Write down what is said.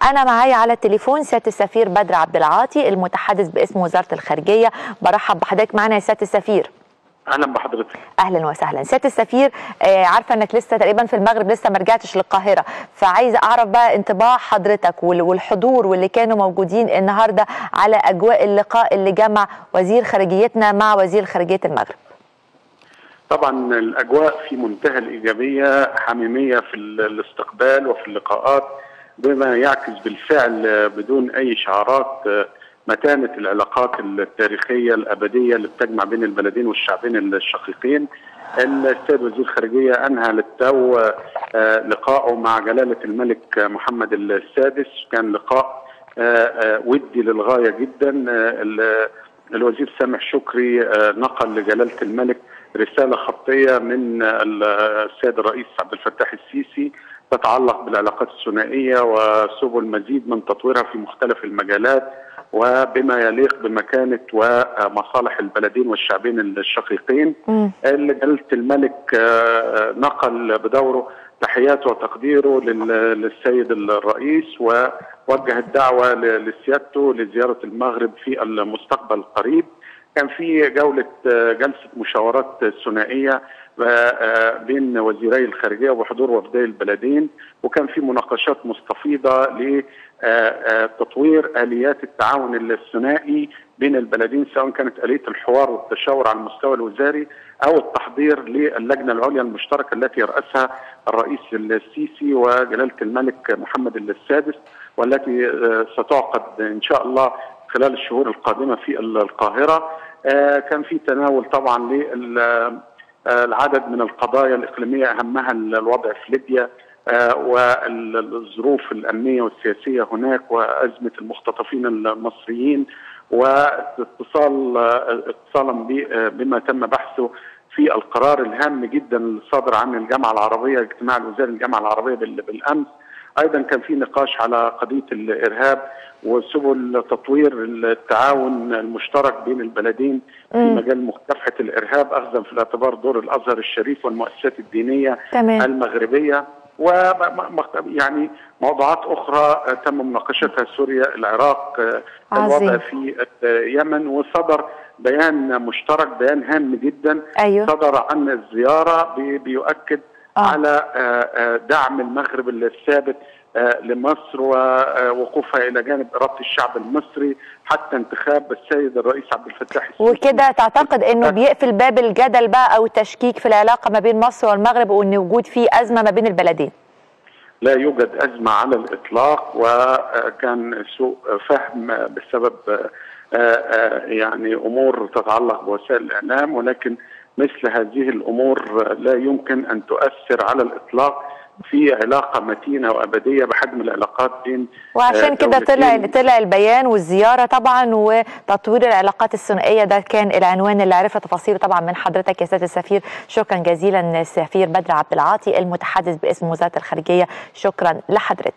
أنا معايا على التليفون سيادة السفير بدر عبد العاطي المتحدث باسم وزارة الخارجية. برحب بحضرتك معنا يا سيادة السفير. اهلا بحضرتك. اهلا وسهلا سياده السفير. عارفه انك لسه تقريبا في المغرب، لسه ما رجعتش للقاهره، فعايزه اعرف بقى انطباع حضرتك والحضور واللي كانوا موجودين النهارده على اجواء اللقاء اللي جمع وزير خارجيتنا مع وزير خارجيه المغرب. طبعا الاجواء في منتهى الايجابيه، حميميه في الاستقبال وفي اللقاءات، بما يعكس بالفعل بدون اي شعارات متانة العلاقات التاريخية الأبدية اللي بتجمع بين البلدين والشعبين الشقيقين. السيد وزير الخارجية أنهى للتو لقائه مع جلالة الملك محمد السادس، كان لقاء ودي للغاية جدا. الوزير سامح شكري نقل لجلالة الملك رسالة خطية من السيد الرئيس عبد الفتاح السيسي تتعلق بالعلاقات الثنائية وسبل مزيد من تطويرها في مختلف المجالات وبما يليق بمكانة ومصالح البلدين والشعبين الشقيقين. جلالة الملك نقل بدوره تحياته وتقديره للسيد الرئيس ووجه الدعوة لسيادته لزيارة المغرب في المستقبل القريب. كان في جلسة مشاورات ثنائية بين وزيري الخارجية وبحضور وفدي البلدين، وكان في مناقشات مستفيضة لتطوير آليات التعاون الثنائي بين البلدين، سواء كانت آلية الحوار والتشاور على المستوى الوزاري أو التحضير للجنة العليا المشتركة التي يرأسها الرئيس السيسي وجلالة الملك محمد السادس، والتي ستعقد إن شاء الله خلال الشهور القادمة في القاهرة. كان في تناول طبعا للعدد من القضايا الإقليمية، أهمها الوضع في ليبيا والظروف الأمنية والسياسية هناك وأزمة المختطفين المصريين، واتصالا بما تم بحثه في القرار الهام جدا الصادر عن الجامعة العربية، اجتماع الوزاري الجامعة العربية بالأمس. أيضا كان في نقاش على قضية الإرهاب وسبل تطوير التعاون المشترك بين البلدين في مجال مكافحة الإرهاب، أخذا في الاعتبار دور الأزهر الشريف والمؤسسات الدينية المغربية، يعني موضوعات أخرى تم مناقشتها، سوريا، العراق، الوضع في اليمن. وصدر بيان مشترك، بيان هام جدا صدر عن الزيارة بيؤكد على دعم المغرب الثابت لمصر ووقوفها الى جانب اراده الشعب المصري حتى انتخاب السيد الرئيس عبد الفتاح السيسي. وكده تعتقد انه بيقفل باب الجدل بقى او التشكيك في العلاقه ما بين مصر والمغرب، وان وجود فيه ازمه ما بين البلدين؟ لا يوجد ازمه على الاطلاق، وكان سوء فهم بسبب يعني امور تتعلق بوسائل الاعلام، ولكن مثل هذه الامور لا يمكن ان تؤثر على الاطلاق في علاقه متينه وابديه بحجم العلاقات بين وعشان كده طلع البيان والزياره طبعا وتطوير العلاقات الثنائيه. ده كان العنوان اللي عرفنا تفاصيله طبعا من حضرتك يا سياده السفير. شكرا جزيلا السفير بدر عبد العاطي المتحدث باسم وزاره الخارجيه، شكرا لحضرتك.